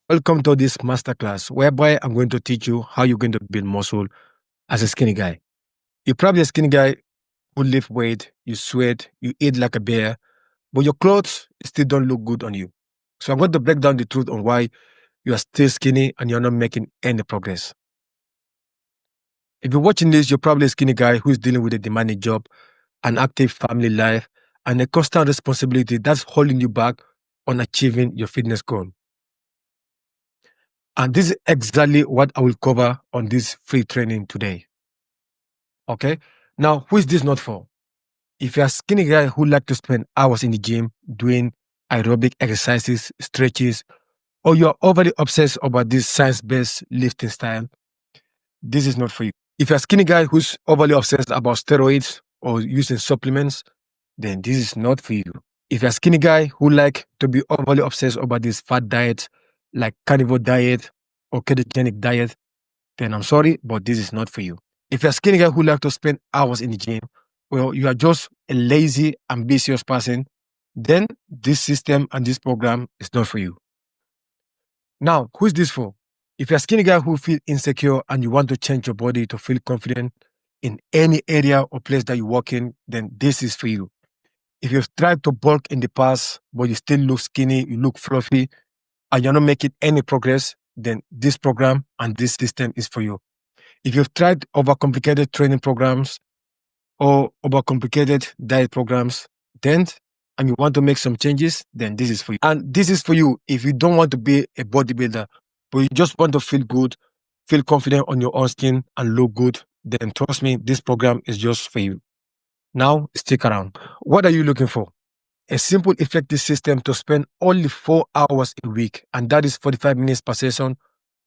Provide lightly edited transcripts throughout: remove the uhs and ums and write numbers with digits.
Welcome to this masterclass whereby I'm going to teach you how you're going to build muscle as a skinny guy. You're probably a skinny guy who lift weight, you sweat, you eat like a bear, but your clothes still don't look good on you. So I'm going to break down the truth on why you are still skinny and you're not making any progress. If you're watching this, you're probably a skinny guy who's dealing with a demanding job, an active family life, and a constant responsibility that's holding you back on achieving your fitness goal. And this is exactly what I will cover on this free training today. Okay. Now, who is this not for? If you're a skinny guy who like to spend hours in the gym doing aerobic exercises, stretches, or you're overly obsessed about this science-based lifting style, this is not for you. If you're a skinny guy who's overly obsessed about steroids or using supplements, then this is not for you. If you're a skinny guy who like to be overly obsessed about these fat diets like carnivore diet or ketogenic diet, then I'm sorry, but this is not for you. If you're a skinny guy who like to spend hours in the gym, well, you are just a lazy, ambitious person, then this system and this program is not for you. Now, who is this for? If you're a skinny guy who feel insecure and you want to change your body to feel confident in any area or place that you work in, then this is for you. If you've tried to bulk in the past, but you still look skinny, you look fluffy, and you're not making any progress, then this program and this system is for you. If you've tried overcomplicated training programs or overcomplicated diet programs, then and you want to make some changes, then this is for you. And this is for you if you don't want to be a bodybuilder, but you just want to feel good, feel confident on your own skin and look good, then trust me, this program is just for you. Now, stick around. What are you looking for? A simple, effective system to spend only 4 hours a week, and that is 45 minutes per session,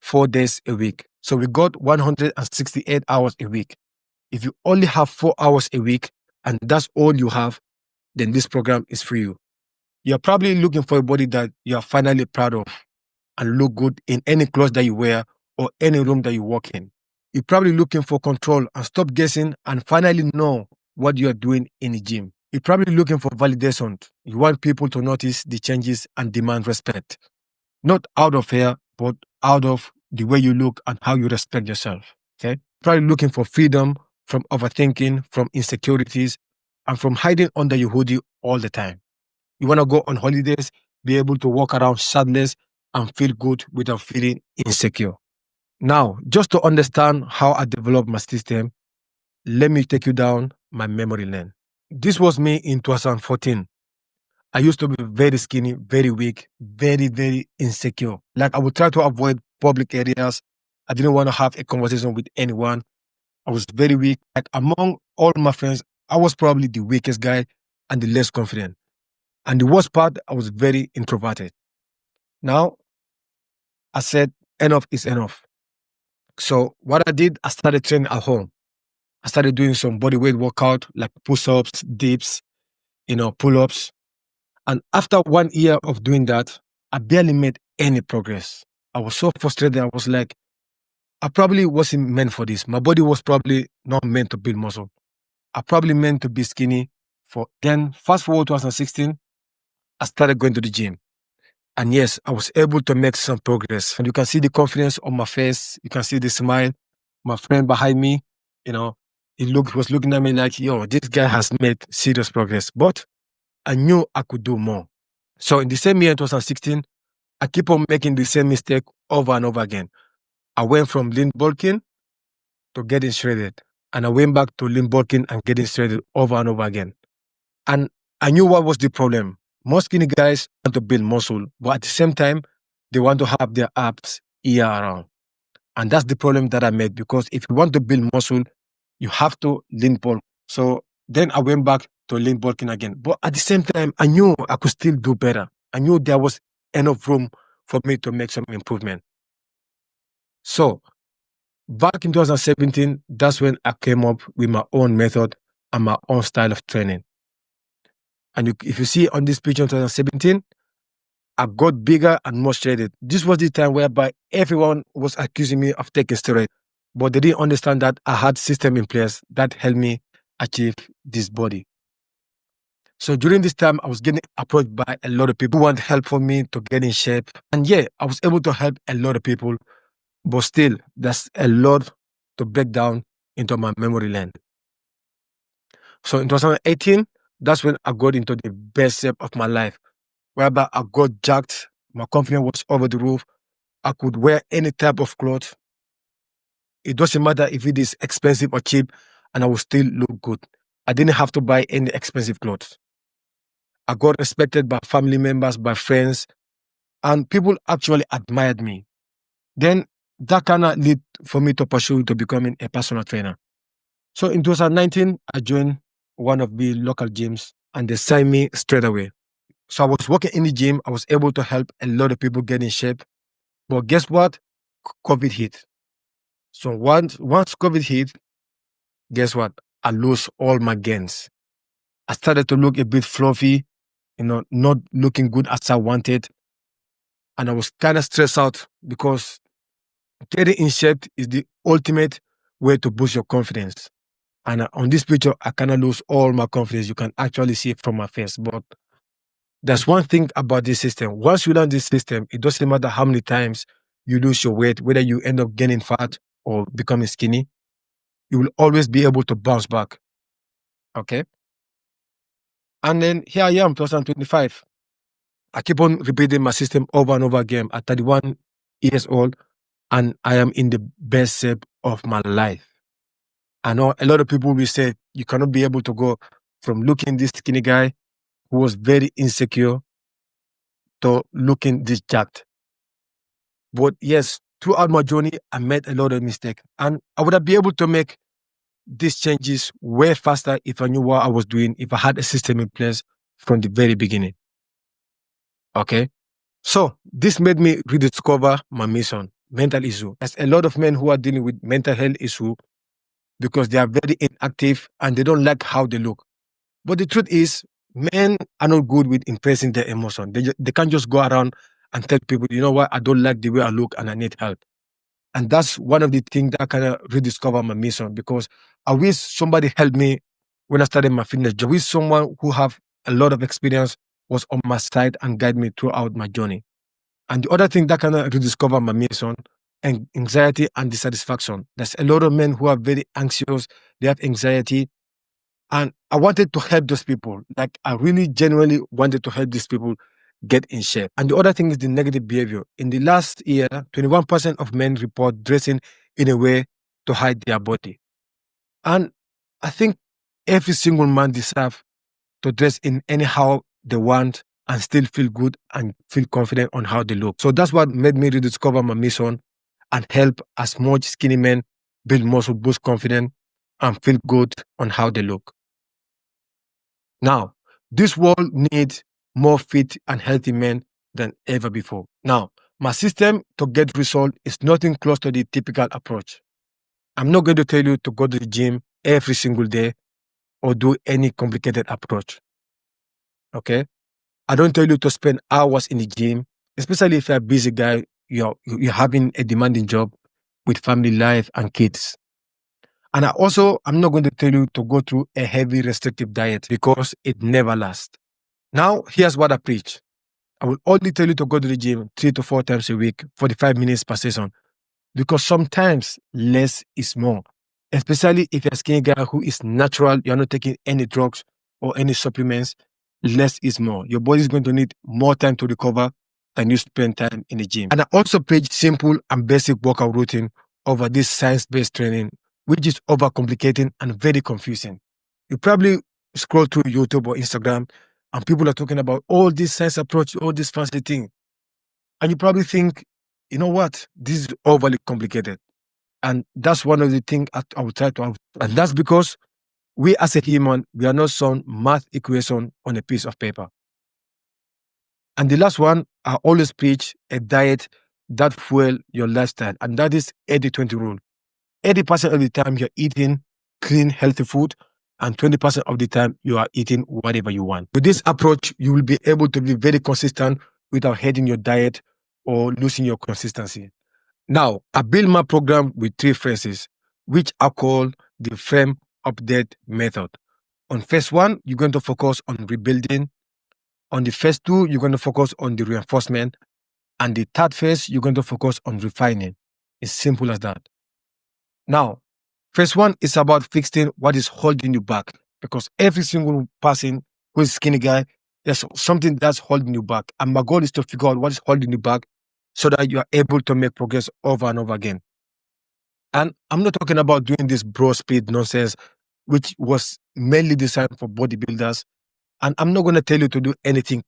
4 days a week. So we got 168 hours a week. If you only have 4 hours a week and that's all you have, then this program is for you. You're probably looking for a body that you're finally proud of and look good in any clothes that you wear or any room that you walk in. You're probably looking for control and stop guessing and finally know what you are doing in the gym. You're probably looking for validation. You want people to notice the changes and demand respect. Not out of fear, but out of the way you look and how you respect yourself. Okay? Probably looking for freedom from overthinking, from insecurities, and from hiding under your hoodie all the time. You want to go on holidays, be able to walk around shirtless and feel good without feeling insecure. Now, just to understand how I developed my system, let me take you down my memory lane. This was me in 2014. I used to be very skinny, very weak, very, very insecure. Like I would try to avoid public areas. I didn't want to have a conversation with anyone. I was very weak. Like among all my friends, I was probably the weakest guy and the less confident. And the worst part, I was very introverted. Now, I said, enough is enough. So what I did, I started training at home. I started doing some body weight workout like push-ups, dips, pull-ups. And after 1 year of doing that, I barely made any progress. I was so frustrated. I was like, I probably wasn't meant for this. My body was probably not meant to build muscle. I probably meant to be skinny. Then fast forward 2016, I started going to the gym. And yes, I was able to make some progress. And you can see the confidence on my face. You can see the smile. My friend behind me, he was looking at me like, yo, this guy has made serious progress. But I knew I could do more. So in the same year, 2016, I keep on making the same mistake over and over again. I went from lean bulking to getting shredded. And I went back to lean bulking and getting shredded over and over again. And I knew what was the problem. Most skinny guys want to build muscle, but at the same time, they want to have their abs year around. And that's the problem that I made, because if you want to build muscle, you have to lean bulk. So then I went back to lean bulking again. But at the same time, I knew I could still do better. I knew there was enough room for me to make some improvement. So back in 2017, that's when I came up with my own method and my own style of training. And if you see on this picture in 2017, I got bigger and more shredded. This was the time whereby everyone was accusing me of taking steroids, but they didn't understand that I had system in place that helped me achieve this body. So during this time, I was getting approached by a lot of people who want help for me to get in shape. And yeah, I was able to help a lot of people, but still, there's a lot to break down into my memory lane. So in 2018, that's when I got into the best shape of my life, whereby I got jacked. My confidence was over the roof. I could wear any type of clothes. It doesn't matter if it is expensive or cheap, and I will still look good. I didn't have to buy any expensive clothes. I got respected by family members, by friends, and people actually admired me. Then that kind of led for me to pursue to becoming a personal trainer. So in 2019, I joined one of the local gyms and they signed me straight away. So I was working in the gym. I was able to help a lot of people get in shape. But guess what? COVID hit. So once COVID hit, guess what? I lost all my gains. I started to look a bit fluffy, not looking good as I wanted. And I was kind of stressed out because getting in shape is the ultimate way to boost your confidence. And on this picture, I kind of lose all my confidence. You can actually see it from my face. But there's one thing about this system. Once you learn this system, it doesn't matter how many times you lose your weight, whether you end up gaining fat or becoming skinny, you will always be able to bounce back. Okay. And then here I am, 2025. I keep on repeating my system over and over again at 31 years old, and I am in the best shape of my life. I know a lot of people will say you cannot be able to go from looking this skinny guy who was very insecure to looking this jacked. But yes, throughout my journey, I made a lot of mistakes. And I would have been able to make these changes way faster if I knew what I was doing, if I had a system in place from the very beginning. Okay. So this made me rediscover my mission, mental issue. There's a lot of men who are dealing with mental health issue because they are very inactive and they don't like how they look. But the truth is, men are not good with impressing their emotion. They can't just go around and tell people, you know what, I don't like the way I look and I need help. And that's one of the things that kind of rediscover my mission because I wish somebody helped me when I started my fitness job. I wish someone who have a lot of experience was on my side and guide me throughout my journey. And the other thing that kind of rediscover my mission and anxiety and dissatisfaction. There's a lot of men who are very anxious, they have anxiety, and I wanted to help those people. Like I really genuinely wanted to help these people get in shape. And the other thing is the negative behavior. In the last year, 21% of men report dressing in a way to hide their body. And I think every single man deserves to dress in anyhow they want and still feel good and feel confident on how they look. So that's what made me rediscover my mission and help as much skinny men build muscle, boost confidence, and feel good on how they look. Now, this world needs more fit and healthy men than ever before. Now, my system to get result is nothing close to the typical approach. I'm not going to tell you to go to the gym every single day or do any complicated approach. Okay? I don't tell you to spend hours in the gym, especially if you're a busy guy, you're having a demanding job with family life and kids. And I'm not going to tell you to go through a heavy restrictive diet because it never lasts. Now, here's what I preach. I will only tell you to go to the gym 3 to 4 times a week, 45 minutes per session, because sometimes less is more. Especially if you're a skinny guy who is natural, you're not taking any drugs or any supplements, less is more. Your body is going to need more time to recover than you spend time in the gym. And I also preach simple and basic workout routine over this science-based training, which is overcomplicating and very confusing. You probably scroll through YouTube or Instagram and people are talking about all this science approach, all this fancy thing. And you probably think, you know what, this is overly complicated. And that's one of the things I will try to have. And that's because we as a human, we are not some math equation on a piece of paper. And the last one, I always preach a diet that fuel your lifestyle. And that is 80-20 rule. 80% of the time you're eating clean, healthy food, and 20% of the time you are eating whatever you want. With this approach, you will be able to be very consistent without hating your diet or losing your consistency. Now, I build my program with 3 phrases, which I call the frame update method. On phase one, you're going to focus on rebuilding. On the phase two, you're going to focus on the reinforcement. And the third phase, you're going to focus on refining. It's simple as that. Now, phase one is about fixing what is holding you back, because every single person who is skinny guy, there's something that's holding you back. And my goal is to figure out what is holding you back so that you are able to make progress over and over again. And I'm not talking about doing this bro speed nonsense, which was mainly designed for bodybuilders. And I'm not going to tell you to do anything,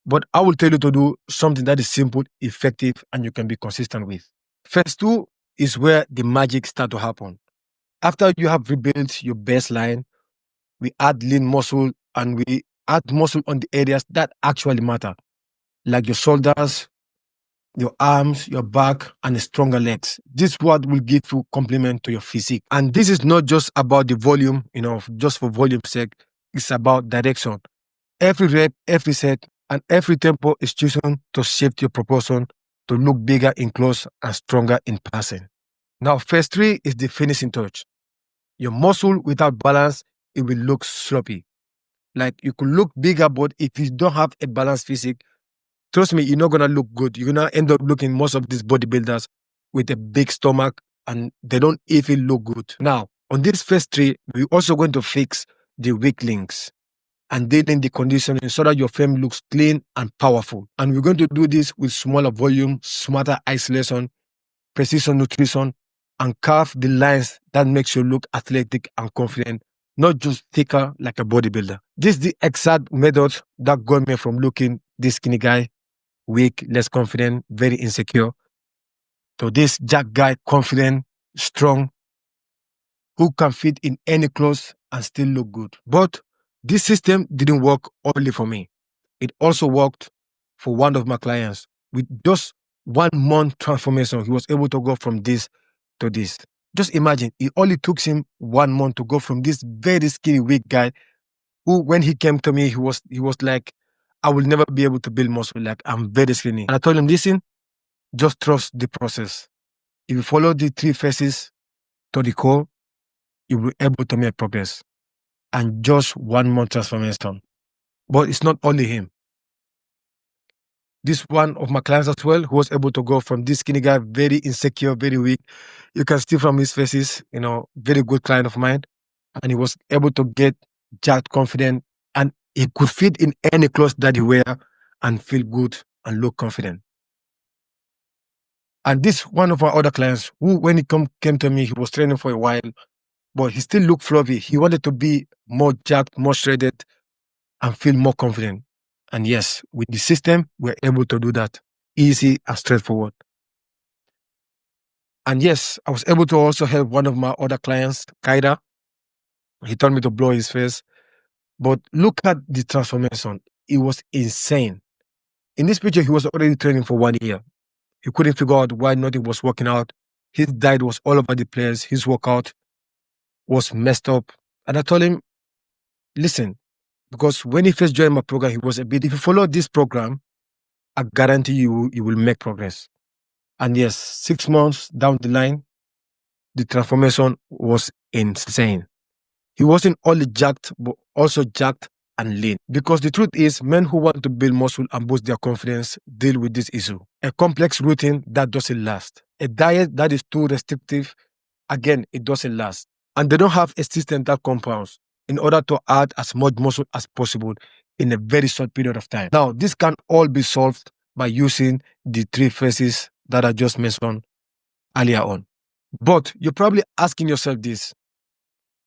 but I will tell you to do something that is simple, effective, and you can be consistent with. Phase two is where the magic starts to happen. After you have rebuilt your baseline, we add lean muscle and we add muscle on the areas that actually matter, like your shoulders, your arms, your back, and stronger legs. This what will give you complement to your physique. And this is not just about the volume, just for volume's sake. It's about direction. Every rep, every set, and every tempo is chosen to shift your proportion to look bigger in close and stronger in passing. Now, phase three is the finishing touch. Your muscle without balance, it will look sloppy. Like you could look bigger, but if you don't have a balanced physique, trust me, you're not gonna look good. You're gonna end up looking most of these bodybuilders with a big stomach and they don't even look good. Now, on this phase three, we're also going to fix the weak links and dealing the conditioning so that your frame looks clean and powerful. And we're going to do this with smaller volume, smarter isolation, precision nutrition, and carve the lines that makes you look athletic and confident, not just thicker like a bodybuilder. This is the exact method that got me from looking this skinny guy, weak, less confident, very insecure, to this jack guy, confident, strong, who can fit in any clothes and still look good. But this system didn't work only for me. It also worked for one of my clients. With just 1 month transformation, he was able to go from this to this. Just imagine, it only took him 1 month to go from this very skinny, weak guy who, when he came to me, he was like, I will never be able to build muscle. Like, I'm very skinny. And I told him, listen, just trust the process. If you follow the 3 phases to the core, you will be able to make progress. And just 1 month transformation. But it's not only him. This one of my clients as well, who was able to go from this skinny guy, very insecure, very weak. You can see from his faces, very good client of mine. And he was able to get jacked, confident, and he could fit in any clothes that he wear and feel good and look confident. And this one of our other clients, who when he came to me, he was training for a while, but he still looked fluffy. He wanted to be more jacked, more shredded, and feel more confident. And yes, with the system, we're able to do that easy and straightforward. And yes, I was able to also help one of my other clients, Kaida. He told me to blow his face. But look at the transformation. It was insane. In this picture, he was already training for 1 year. He couldn't figure out why nothing was working out. His diet was all over the place. His workout was messed up. And I told him, listen, because when he first joined my program, he was a bit, if you follow this program, I guarantee you will make progress. And yes, 6 months down the line, the transformation was insane. He wasn't only jacked, but also jacked and lean. Because the truth is, men who want to build muscle and boost their confidence deal with this issue. A complex routine that doesn't last. A diet that is too restrictive, again, it doesn't last. And they don't have a system that compounds in order to add as much muscle as possible in a very short period of time. Now, this can all be solved by using the 3 phases that I just mentioned earlier on. But you're probably asking yourself this: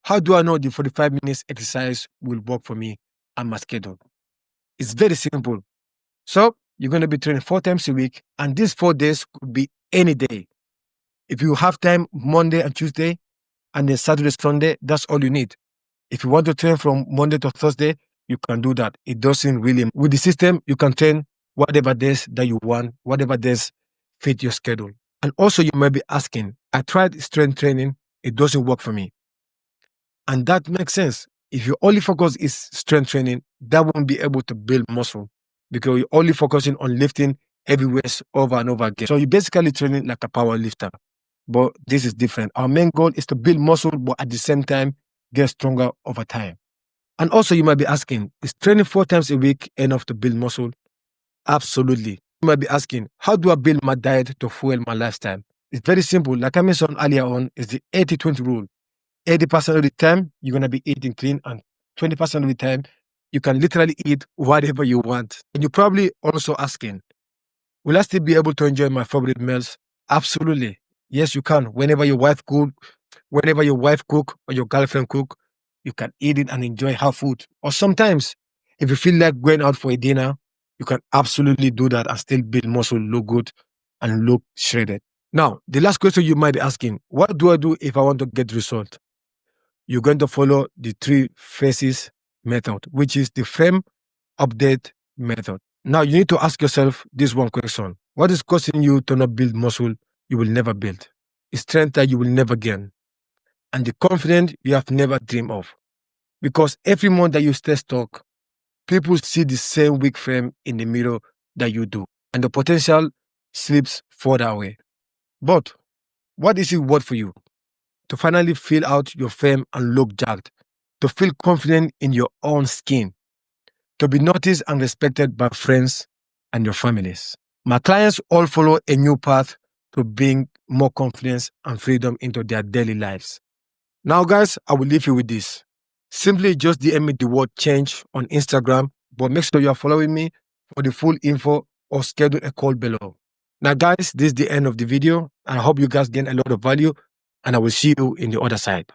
how do I know the 45 minutes exercise will work for me and my schedule? It's very simple. So you're going to be training 4 times a week, and these 4 days could be any day. If you have time Monday and Tuesday, and then Saturday, Sunday, that's all you need. If you want to train from Monday to Thursday, you can do that. It doesn't really. With the system, you can train whatever days that you want, whatever days fit your schedule. And also, you might be asking, I tried strength training, it doesn't work for me. And that makes sense. If your only focus is strength training, that won't be able to build muscle because you're only focusing on lifting heavy weights over and over again. So you're basically training like a power lifter. But this is different. Our main goal is to build muscle, but at the same time, get stronger over time. And also, you might be asking, is training 4 times a week enough to build muscle? Absolutely. You might be asking, how do I build my diet to fuel my lifestyle? It's very simple. Like I mentioned earlier on, it's the 80-20 rule. 80% of the time, you're going to be eating clean, and 20% of the time, you can literally eat whatever you want. And you're probably also asking, will I still be able to enjoy my favorite meals? Absolutely. Yes, you can. Whenever your wife cook or your girlfriend cook, you can eat it and enjoy her food. Or sometimes, if you feel like going out for a dinner, you can absolutely do that and still build muscle, look good, and look shredded. Now, the last question you might be asking, what do I do if I want to get result? You're going to follow the 3 phases method, which is the frame update method. Now, you need to ask yourself this one question. What is causing you to not build muscle you will never build? Strength that you will never gain, and the confidence you have never dreamed of. Because every month that you stay stuck, people see the same weak frame in the mirror that you do, and the potential slips further away. But what is it worth for you? To finally fill out your frame and look jacked, to feel confident in your own skin, to be noticed and respected by friends and your families. My clients all follow a new path to bring more confidence and freedom into their daily lives. Now, guys, I will leave you with this. Simply just DM me the word change on Instagram, but make sure you are following me for the full info or schedule a call below. Now, guys, this is the end of the video. I hope you guys gain a lot of value, and I will see you in the other side.